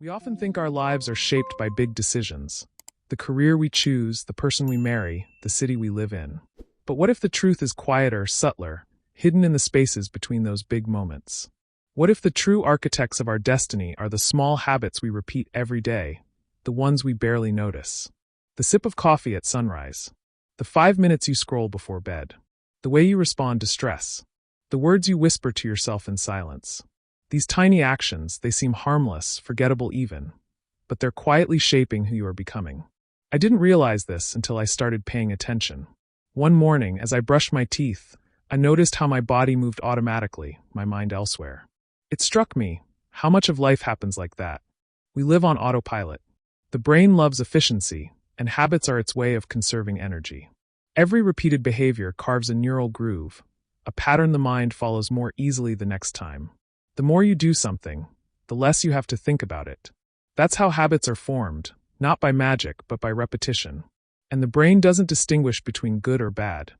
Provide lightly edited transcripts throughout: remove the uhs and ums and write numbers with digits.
We often think our lives are shaped by big decisions. The career we choose, the person we marry, the city we live in. But what if the truth is quieter, subtler, hidden in the spaces between those big moments? What if the true architects of our destiny are the small habits we repeat every day, the ones we barely notice? The sip of coffee at sunrise. The 5 minutes you scroll before bed. The way you respond to stress. The words you whisper to yourself in silence. These tiny actions, they seem harmless, forgettable even, but they're quietly shaping who you are becoming. I didn't realize this until I started paying attention. One morning, as I brushed my teeth, I noticed how my body moved automatically, my mind elsewhere. It struck me, how much of life happens like that. We live on autopilot. The brain loves efficiency, and habits are its way of conserving energy. Every repeated behavior carves a neural groove, a pattern the mind follows more easily the next time. The more you do something, the less you have to think about it. That's how habits are formed, not by magic but by repetition. And the brain doesn't distinguish between good or bad.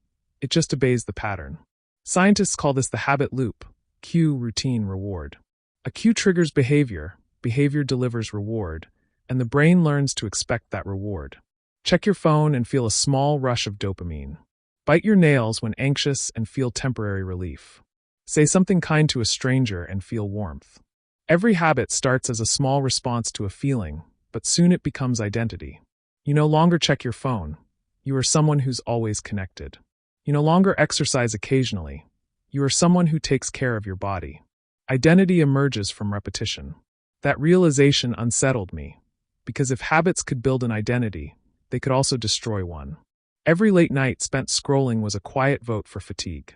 It just obeys the pattern. Scientists call this the habit loop. Cue, routine, reward. A cue triggers behavior, behavior delivers reward, and the brain learns to expect that reward. Check your phone and feel a small rush of dopamine. Bite your nails when anxious and feel temporary relief. Say something kind to a stranger and feel warmth. Every habit starts as a small response to a feeling, but soon it becomes identity. You no longer check your phone. You are someone who's always connected. You no longer exercise occasionally. You are someone who takes care of your body. Identity emerges from repetition. That realization unsettled me, because if habits could build an identity, they could also destroy one. Every late night spent scrolling was a quiet vote for fatigue.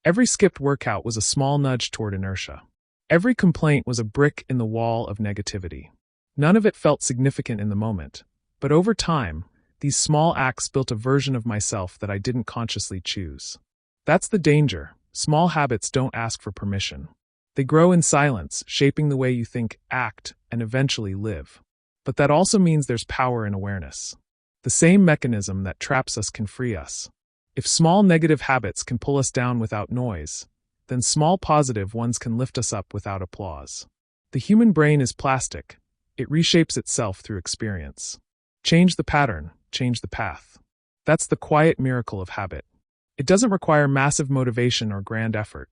Every skipped workout was a small nudge toward inertia. Every complaint was a brick in the wall of negativity. None of it felt significant in the moment, but over time, these small acts built a version of myself that I didn't consciously choose. That's the danger. Small habits don't ask for permission. They grow in silence, shaping the way you think, act, and eventually live. But that also means there's power in awareness. The same mechanism that traps us can free us. If small negative habits can pull us down without noise, then small positive ones can lift us up without applause. The human brain is plastic. It reshapes itself through experience. Change the pattern, change the path. That's the quiet miracle of habit. It doesn't require massive motivation or grand effort.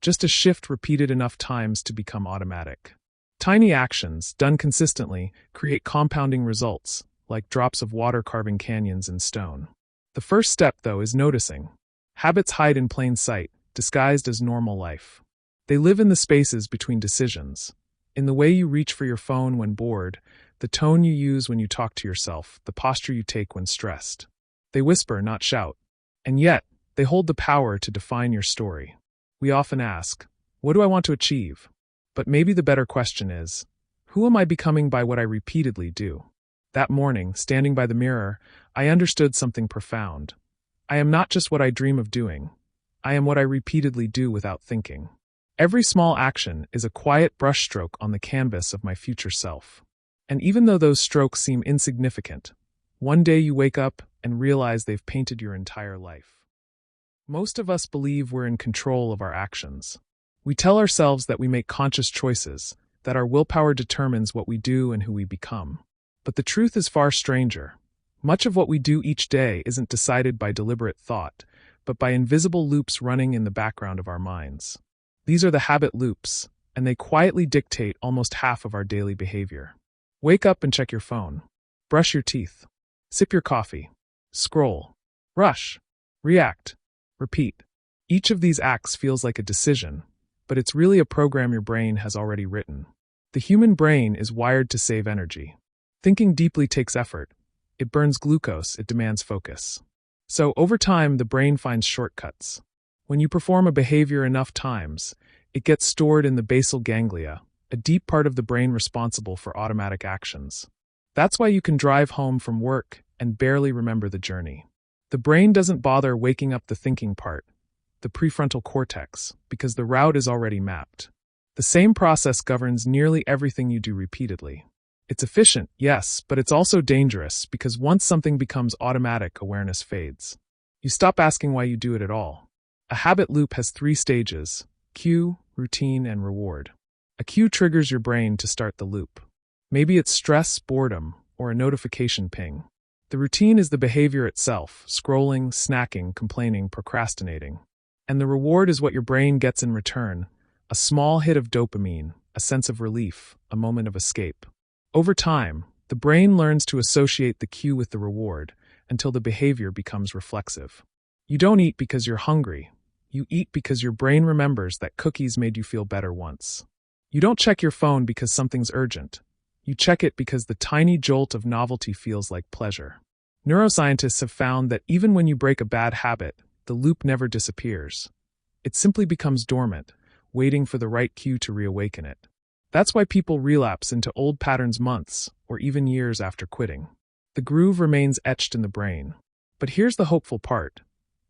Just a shift repeated enough times to become automatic. Tiny actions, done consistently, create compounding results, like drops of water carving canyons in stone. The first step, though, is noticing. Habits hide in plain sight, disguised as normal life. They live in the spaces between decisions, in the way you reach for your phone when bored, the tone you use when you talk to yourself, the posture you take when stressed. They whisper, not shout. And yet, they hold the power to define your story. We often ask, what do I want to achieve? But maybe the better question is, who am I becoming by what I repeatedly do? That morning, standing by the mirror, I understood something profound. I am not just what I dream of doing. I am what I repeatedly do without thinking. Every small action is a quiet brushstroke on the canvas of my future self. And even though those strokes seem insignificant, one day you wake up and realize they've painted your entire life. Most of us believe we're in control of our actions. We tell ourselves that we make conscious choices, that our willpower determines what we do and who we become. But the truth is far stranger. Much of what we do each day isn't decided by deliberate thought, but by invisible loops running in the background of our minds. These are the habit loops, and they quietly dictate almost half of our daily behavior. Wake up and check your phone. Brush your teeth. Sip your coffee. Scroll. Rush. React. Repeat. Each of these acts feels like a decision, but it's really a program your brain has already written. The human brain is wired to save energy. Thinking deeply takes effort. It burns glucose, it demands focus. So, over time, the brain finds shortcuts. When you perform a behavior enough times, it gets stored in the basal ganglia, a deep part of the brain responsible for automatic actions. That's why you can drive home from work and barely remember the journey. The brain doesn't bother waking up the thinking part, the prefrontal cortex, because the route is already mapped. The same process governs nearly everything you do repeatedly. It's efficient, yes, but it's also dangerous because once something becomes automatic, awareness fades. You stop asking why you do it at all. A habit loop has 3 stages: cue, routine, and reward. A cue triggers your brain to start the loop. Maybe it's stress, boredom, or a notification ping. The routine is the behavior itself, scrolling, snacking, complaining, procrastinating. And the reward is what your brain gets in return, a small hit of dopamine, a sense of relief, a moment of escape. Over time, the brain learns to associate the cue with the reward until the behavior becomes reflexive. You don't eat because you're hungry. You eat because your brain remembers that cookies made you feel better once. You don't check your phone because something's urgent. You check it because the tiny jolt of novelty feels like pleasure. Neuroscientists have found that even when you break a bad habit, the loop never disappears. It simply becomes dormant, waiting for the right cue to reawaken it. That's why people relapse into old patterns months or even years after quitting. The groove remains etched in the brain. But here's the hopeful part.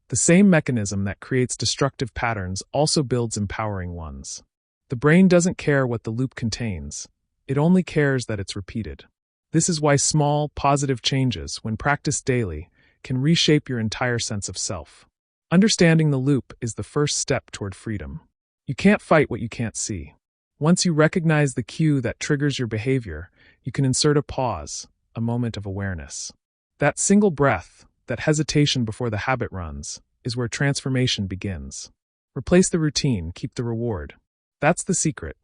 The same mechanism that creates destructive patterns also builds empowering ones. The brain doesn't care what the loop contains. It only cares that it's repeated. This is why small, positive changes, when practiced daily, can reshape your entire sense of self. Understanding the loop is the first step toward freedom. You can't fight what you can't see. Once you recognize the cue that triggers your behavior, you can insert a pause, a moment of awareness. That single breath, that hesitation before the habit runs, is where transformation begins. Replace the routine, keep the reward. That's the secret.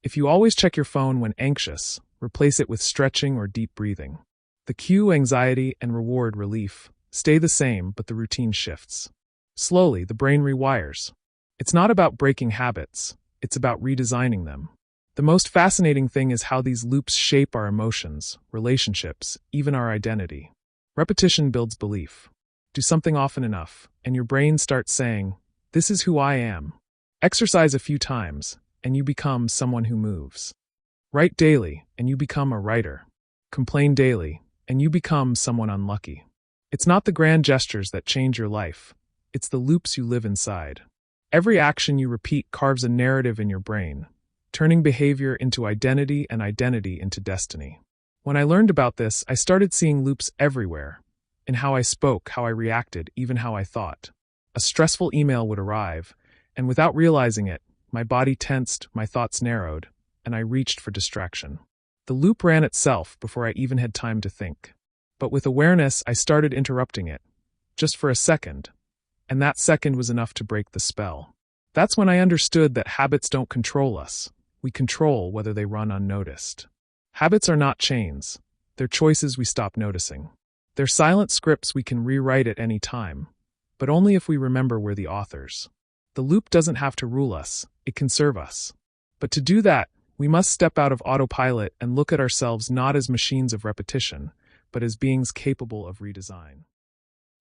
If you always check your phone when anxious, replace it with stretching or deep breathing. The cue, anxiety, and reward, relief, stay the same, but the routine shifts. Slowly, the brain rewires. It's not about breaking habits, it's about redesigning them. The most fascinating thing is how these loops shape our emotions, relationships, even our identity. Repetition builds belief. Do something often enough, and your brain starts saying, "This is who I am." Exercise a few times, and you become someone who moves. Write daily, and you become a writer. Complain daily, and you become someone unlucky. It's not the grand gestures that change your life. It's the loops you live inside. Every action you repeat carves a narrative in your brain, turning behavior into identity and identity into destiny. When I learned about this, I started seeing loops everywhere. In how I spoke, how I reacted, even how I thought. A stressful email would arrive, and without realizing it, my body tensed, my thoughts narrowed, and I reached for distraction. The loop ran itself before I even had time to think. But with awareness, I started interrupting it, just for a second, and that second was enough to break the spell. That's when I understood that habits don't control us. We control whether they run unnoticed. Habits are not chains. They're choices we stop noticing. They're silent scripts we can rewrite at any time, but only if we remember we're the authors. The loop doesn't have to rule us, it can serve us. But to do that, we must step out of autopilot and look at ourselves not as machines of repetition, but as beings capable of redesign.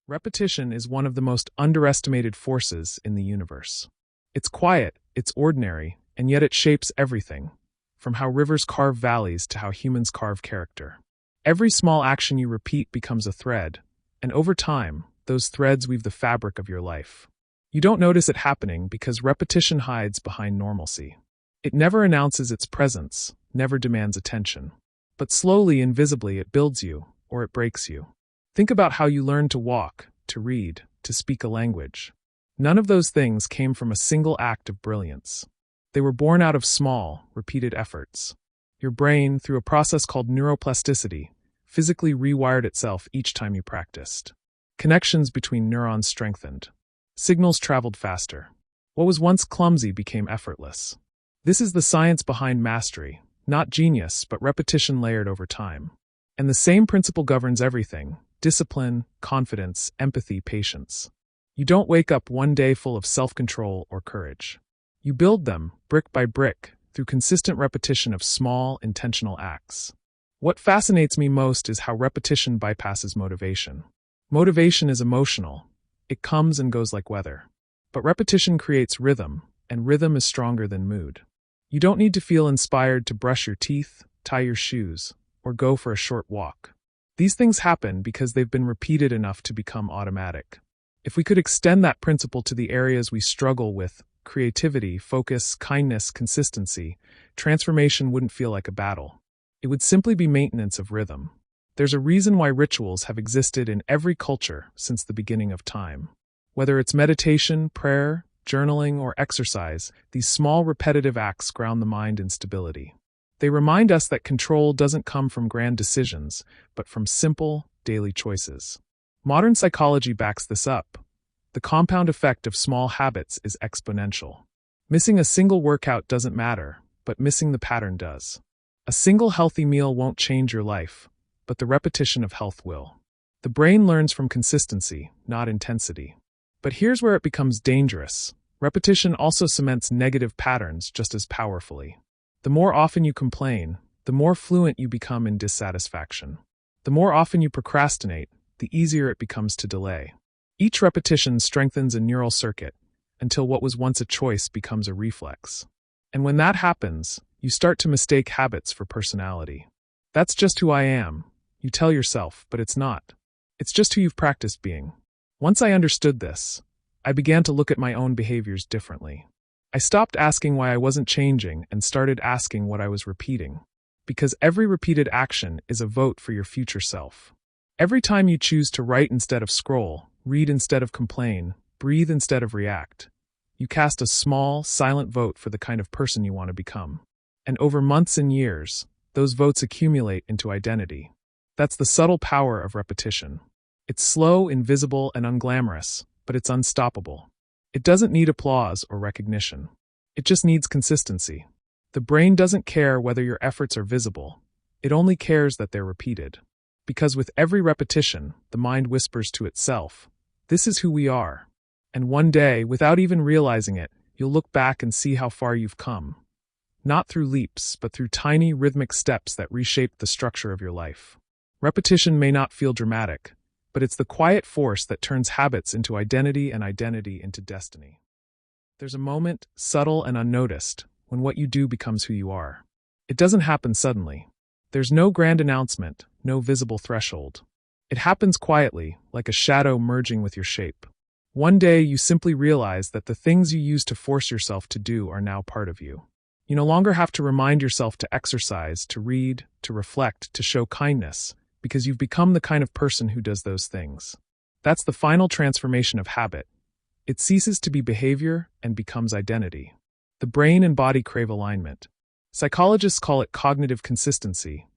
Repetition is one of the most underestimated forces in the universe. It's quiet, it's ordinary, and yet it shapes everything, from how rivers carve valleys to how humans carve character. Every small action you repeat becomes a thread, and over time, those threads weave the fabric of your life. You don't notice it happening because repetition hides behind normalcy. It never announces its presence, never demands attention. But slowly, invisibly, it builds you, or it breaks you. Think about how you learned to walk, to read, to speak a language. None of those things came from a single act of brilliance. They were born out of small, repeated efforts. Your brain, through a process called neuroplasticity, physically rewired itself each time you practiced. Connections between neurons strengthened. Signals traveled faster. What was once clumsy became effortless. This is the science behind mastery, not genius, but repetition layered over time. And the same principle governs everything: discipline, confidence, empathy, patience. You don't wake up one day full of self-control or courage. You build them, brick by brick, through consistent repetition of small, intentional acts. What fascinates me most is how repetition bypasses motivation. Motivation is emotional. It comes and goes like weather. But repetition creates rhythm, and rhythm is stronger than mood. You don't need to feel inspired to brush your teeth, tie your shoes, or go for a short walk. These things happen because they've been repeated enough to become automatic. If we could extend that principle to the areas we struggle with, creativity, focus, kindness, consistency, transformation wouldn't feel like a battle. It would simply be maintenance of rhythm. There's a reason why rituals have existed in every culture since the beginning of time. Whether it's meditation, prayer, journaling, or exercise, these small repetitive acts ground the mind in stability. They remind us that control doesn't come from grand decisions, but from simple, daily choices. Modern psychology backs this up. The compound effect of small habits is exponential. Missing a single workout doesn't matter, but missing the pattern does. A single healthy meal won't change your life, but the repetition of health will. The brain learns from consistency, not intensity. But here's where it becomes dangerous. Repetition also cements negative patterns just as powerfully. The more often you complain, the more fluent you become in dissatisfaction. The more often you procrastinate, the easier it becomes to delay. Each repetition strengthens a neural circuit until what was once a choice becomes a reflex. And when that happens, you start to mistake habits for personality. That's just who I am, you tell yourself, but it's not. It's just who you've practiced being. Once I understood this, I began to look at my own behaviors differently. I stopped asking why I wasn't changing and started asking what I was repeating. Because every repeated action is a vote for your future self. Every time you choose to write instead of scroll, read instead of complain, breathe instead of react, you cast a small, silent vote for the kind of person you want to become. And over months and years, those votes accumulate into identity. That's the subtle power of repetition. It's slow, invisible, and unglamorous, but it's unstoppable. It doesn't need applause or recognition. It just needs consistency. The brain doesn't care whether your efforts are visible. It only cares that they're repeated. Because with every repetition, the mind whispers to itself, "This is who we are." And one day, without even realizing it, you'll look back and see how far you've come. Not through leaps, but through tiny, rhythmic steps that reshape the structure of your life. Repetition may not feel dramatic, but it's the quiet force that turns habits into identity and identity into destiny. There's a moment, subtle and unnoticed, when what you do becomes who you are. It doesn't happen suddenly. There's no grand announcement, no visible threshold. It happens quietly, like a shadow merging with your shape. One day you simply realize that the things you used to force yourself to do are now part of you. You no longer have to remind yourself to exercise, to read, to reflect, to show kindness, because you've become the kind of person who does those things. That's the final transformation of habit. It ceases to be behavior and becomes identity. The brain and body crave alignment. Psychologists call it cognitive consistency,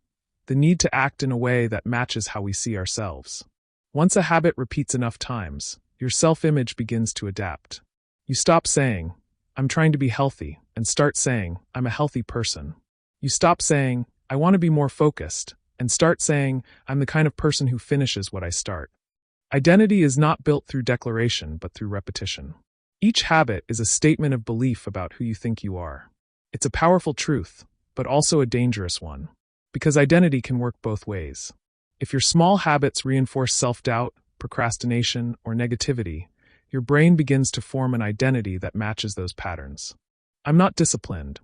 the need to act in a way that matches how we see ourselves. Once a habit repeats enough times, your self-image begins to adapt. You stop saying, "I'm trying to be healthy," and start saying, "I'm a healthy person." You stop saying, "I want to be more focused," and start saying, "I'm the kind of person who finishes what I start." Identity is not built through declaration, but through repetition. Each habit is a statement of belief about who you think you are. It's a powerful truth, but also a dangerous one. Because identity can work both ways. If your small habits reinforce self-doubt, procrastination, or negativity, your brain begins to form an identity that matches those patterns. I'm not disciplined.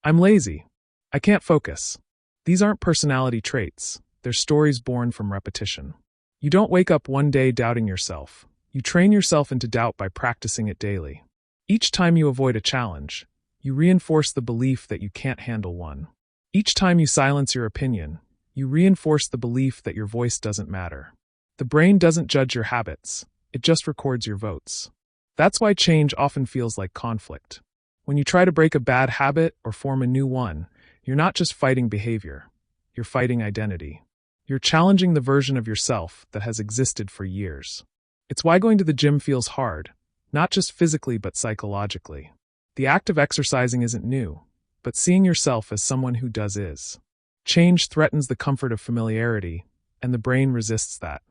I'm lazy. I can't focus. These aren't personality traits. They're stories born from repetition. You don't wake up one day doubting yourself. You train yourself into doubt by practicing it daily. Each time you avoid a challenge, you reinforce the belief that you can't handle one. Each time you silence your opinion, you reinforce the belief that your voice doesn't matter. The brain doesn't judge your habits. It just records your votes. That's why change often feels like conflict. When you try to break a bad habit or form a new one, you're not just fighting behavior. You're fighting identity. You're challenging the version of yourself that has existed for years. It's why going to the gym feels hard, not just physically but psychologically. The act of exercising isn't new, but seeing yourself as someone who does is. Change threatens the comfort of familiarity, and the brain resists that.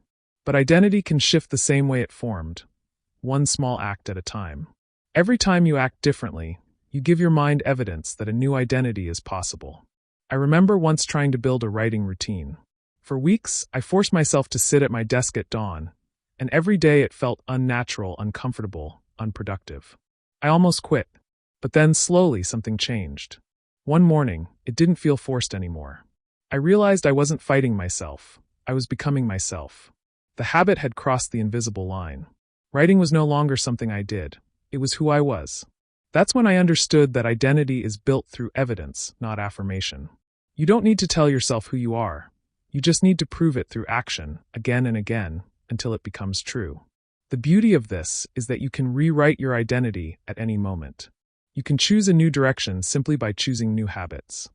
But identity can shift the same way it formed, one small act at a time. Every time you act differently, you give your mind evidence that a new identity is possible. I remember once trying to build a writing routine. For weeks, I forced myself to sit at my desk at dawn, and every day it felt unnatural, uncomfortable, unproductive. I almost quit, but then slowly something changed. One morning, it didn't feel forced anymore. I realized I wasn't fighting myself. I was becoming myself. The habit had crossed the invisible line. Writing was no longer something I did. It was who I was. That's when I understood that identity is built through evidence, not affirmation. You don't need to tell yourself who you are. You just need to prove it through action, again and again, until it becomes true. The beauty of this is that you can rewrite your identity at any moment. You can choose a new direction simply by choosing new habits.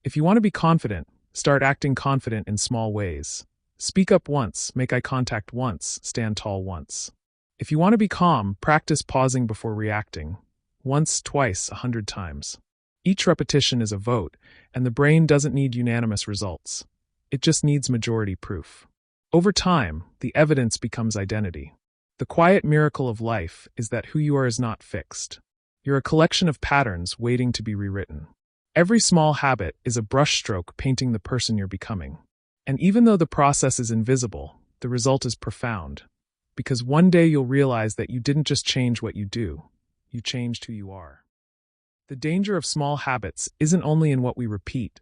If you want to be confident, start acting confident in small ways. Speak up once, make eye contact once, stand tall once. If you want to be calm, practice pausing before reacting. Once, twice, 100 times. Each repetition is a vote, and the brain doesn't need unanimous results. It just needs majority proof. Over time, the evidence becomes identity. The quiet miracle of life is that who you are is not fixed. You're a collection of patterns waiting to be rewritten. Every small habit is a brushstroke painting the person you're becoming. And even though the process is invisible, the result is profound. Because one day you'll realize that you didn't just change what you do, you changed who you are. The danger of small habits isn't only in what we repeat,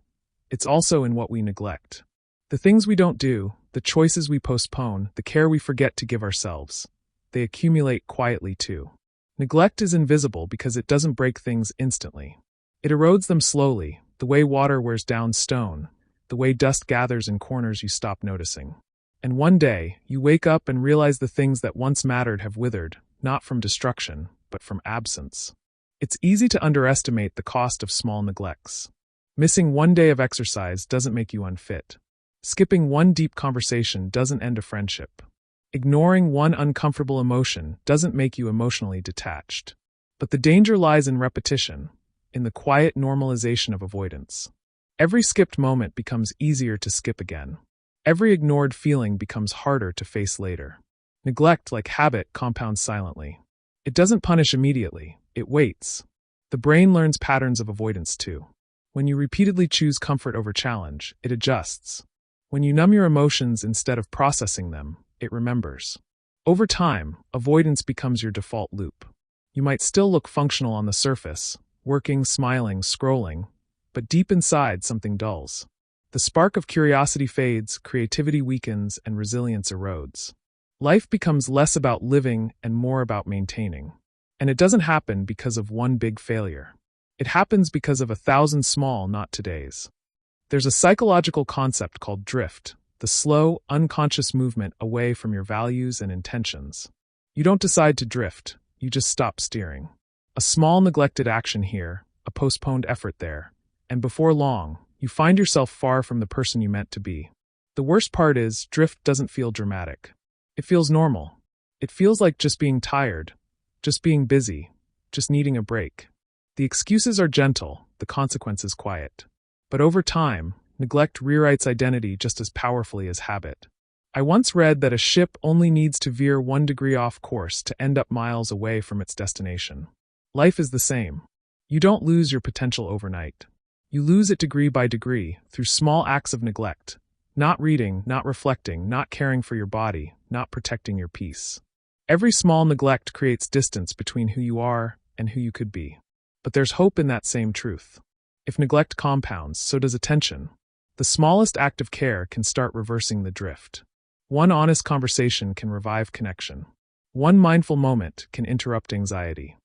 it's also in what we neglect. The things we don't do, the choices we postpone, the care we forget to give ourselves, they accumulate quietly too. Neglect is invisible because it doesn't break things instantly. It erodes them slowly, the way water wears down stone, the way dust gathers in corners you stop noticing. And one day, you wake up and realize the things that once mattered have withered, not from destruction, but from absence. It's easy to underestimate the cost of small neglects. Missing one day of exercise doesn't make you unfit. Skipping one deep conversation doesn't end a friendship. Ignoring one uncomfortable emotion doesn't make you emotionally detached. But the danger lies in repetition, in the quiet normalization of avoidance. Every skipped moment becomes easier to skip again. Every ignored feeling becomes harder to face later. Neglect, like habit, compounds silently. It doesn't punish immediately, it waits. The brain learns patterns of avoidance too. When you repeatedly choose comfort over challenge, it adjusts. When you numb your emotions instead of processing them, it remembers. Over time, avoidance becomes your default loop. You might still look functional on the surface, working, smiling, scrolling, but deep inside something dulls. The spark of curiosity fades, creativity weakens, and resilience erodes. Life becomes less about living and more about maintaining. And it doesn't happen because of one big failure. It happens because of 1,000 small not todays. There's a psychological concept called drift, the slow, unconscious movement away from your values and intentions. You don't decide to drift, you just stop steering. A small neglected action here, a postponed effort there, and before long, you find yourself far from the person you meant to be. The worst part is, drift doesn't feel dramatic. It feels normal. It feels like just being tired, just being busy, just needing a break. The excuses are gentle, the consequences quiet. But over time, neglect rewrites identity just as powerfully as habit. I once read that a ship only needs to veer 1 degree off course to end up miles away from its destination. Life is the same. You don't lose your potential overnight. You lose it degree by degree, through small acts of neglect. Not reading, not reflecting, not caring for your body, not protecting your peace. Every small neglect creates distance between who you are and who you could be. But there's hope in that same truth. If neglect compounds, so does attention. The smallest act of care can start reversing the drift. One honest conversation can revive connection. One mindful moment can interrupt anxiety.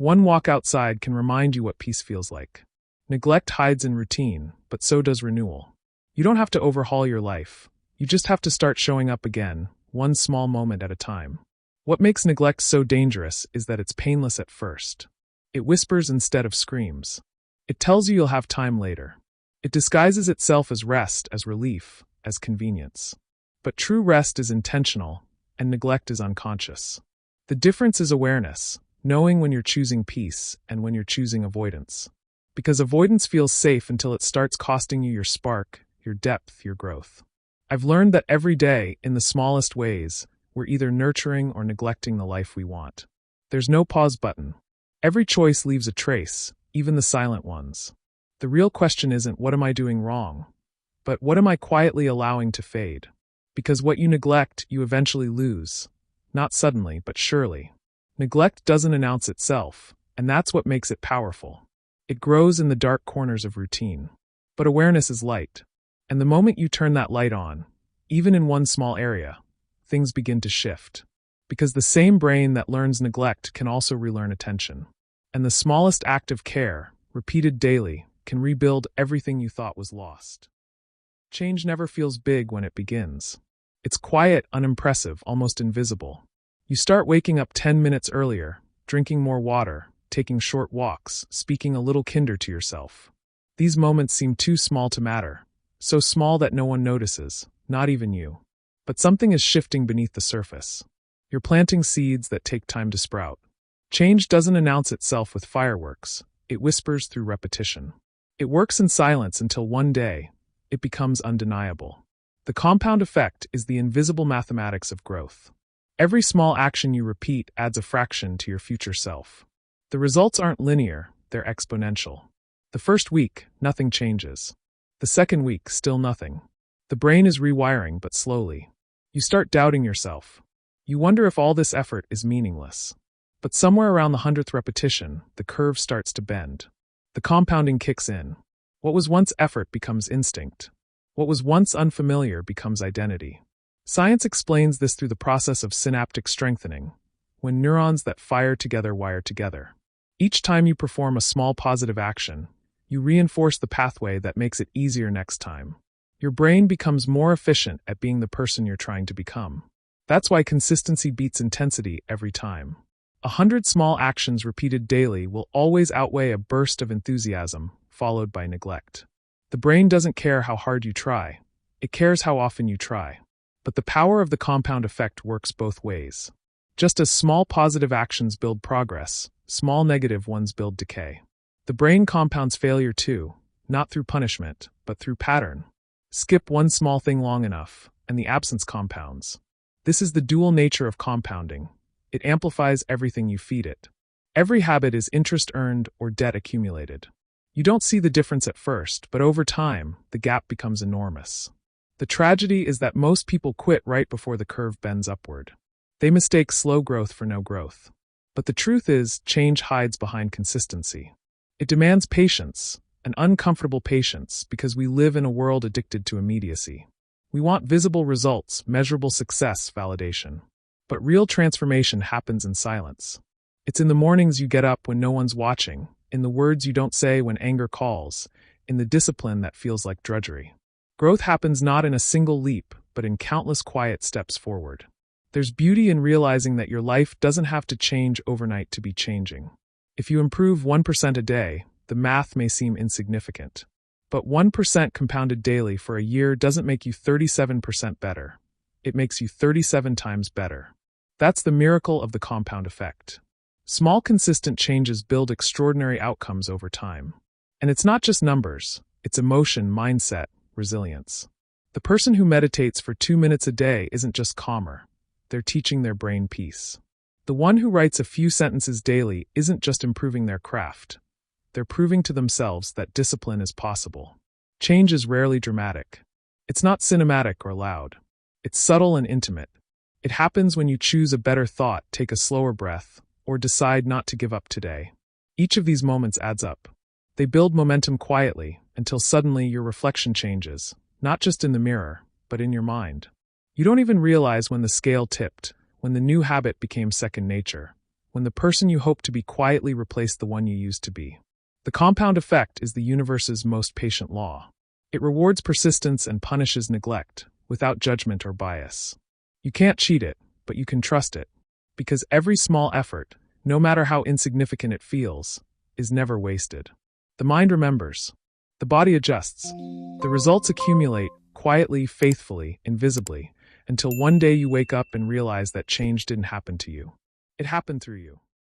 One walk outside can remind you what peace feels like. Neglect hides in routine, but so does renewal. You don't have to overhaul your life. You just have to start showing up again, one small moment at a time. What makes neglect so dangerous is that it's painless at first. It whispers instead of screams. It tells you you'll have time later. It disguises itself as rest, as relief, as convenience. But true rest is intentional, and neglect is unconscious. The difference is awareness, knowing when you're choosing peace and when you're choosing avoidance. Because avoidance feels safe until it starts costing you your spark, your depth, your growth. I've learned that every day, in the smallest ways, we're either nurturing or neglecting the life we want. There's no pause button. Every choice leaves a trace, even the silent ones. The real question isn't what am I doing wrong, but what am I quietly allowing to fade? Because what you neglect, you eventually lose. Not suddenly, but surely. Neglect doesn't announce itself, and that's what makes it powerful. It grows in the dark corners of routine. But awareness is light. And the moment you turn that light on, even in one small area, things begin to shift. Because the same brain that learns neglect can also relearn attention. And the smallest act of care, repeated daily, can rebuild everything you thought was lost. Change never feels big when it begins. It's quiet, unimpressive, almost invisible. You start waking up 10 minutes earlier, drinking more water, taking short walks, speaking a little kinder to yourself. These moments seem too small to matter, so small that no one notices, not even you. But something is shifting beneath the surface. You're planting seeds that take time to sprout. Change doesn't announce itself with fireworks, it whispers through repetition. It works in silence until one day, it becomes undeniable. The compound effect is the invisible mathematics of growth. Every small action you repeat adds a fraction to your future self. The results aren't linear, they're exponential. The first week, nothing changes. The second week, still nothing. The brain is rewiring, but slowly. You start doubting yourself. You wonder if all this effort is meaningless. But somewhere around the 100th repetition, the curve starts to bend. The compounding kicks in. What was once effort becomes instinct. What was once unfamiliar becomes identity. Science explains this through the process of synaptic strengthening, when neurons that fire together wire together. Each time you perform a small positive action, you reinforce the pathway that makes it easier next time. Your brain becomes more efficient at being the person you're trying to become. That's why consistency beats intensity every time. 100 small actions repeated daily will always outweigh a burst of enthusiasm, followed by neglect. The brain doesn't care how hard you try, it cares how often you try. But the power of the compound effect works both ways. Just as small positive actions build progress, small negative ones build decay. The brain compounds failure too, not through punishment, but through pattern. Skip one small thing long enough, and the absence compounds. This is the dual nature of compounding. It amplifies everything you feed it. Every habit is interest earned or debt accumulated. You don't see the difference at first, but over time, the gap becomes enormous. The tragedy is that most people quit right before the curve bends upward. They mistake slow growth for no growth. But the truth is, change hides behind consistency. It demands patience, an uncomfortable patience, because we live in a world addicted to immediacy. We want visible results, measurable success, validation. But real transformation happens in silence. It's in the mornings you get up when no one's watching, in the words you don't say when anger calls, in the discipline that feels like drudgery. Growth happens not in a single leap, but in countless quiet steps forward. There's beauty in realizing that your life doesn't have to change overnight to be changing. If you improve 1% a day, the math may seem insignificant. But 1% compounded daily for a year doesn't make you 37% better. It makes you 37 times better. That's the miracle of the compound effect. Small consistent changes build extraordinary outcomes over time. And it's not just numbers, it's emotion, mindset, resilience. The person who meditates for 2 minutes a day isn't just calmer, they're teaching their brain peace. The one who writes a few sentences daily isn't just improving their craft, they're proving to themselves that discipline is possible. Change is rarely dramatic. It's not cinematic or loud. It's subtle and intimate. It happens when you choose a better thought, take a slower breath, or decide not to give up today. Each of these moments adds up. They build momentum quietly, until suddenly your reflection changes, not just in the mirror, but in your mind. You don't even realize when the scale tipped, when the new habit became second nature, when the person you hoped to be quietly replaced the one you used to be. The compound effect is the universe's most patient law. It rewards persistence and punishes neglect, without judgment or bias. You can't cheat it, but you can trust it, because every small effort, no matter how insignificant it feels, is never wasted. The mind remembers. The body adjusts. The results accumulate, quietly, faithfully, invisibly, until one day you wake up and realize that change didn't happen to you. It happened through you.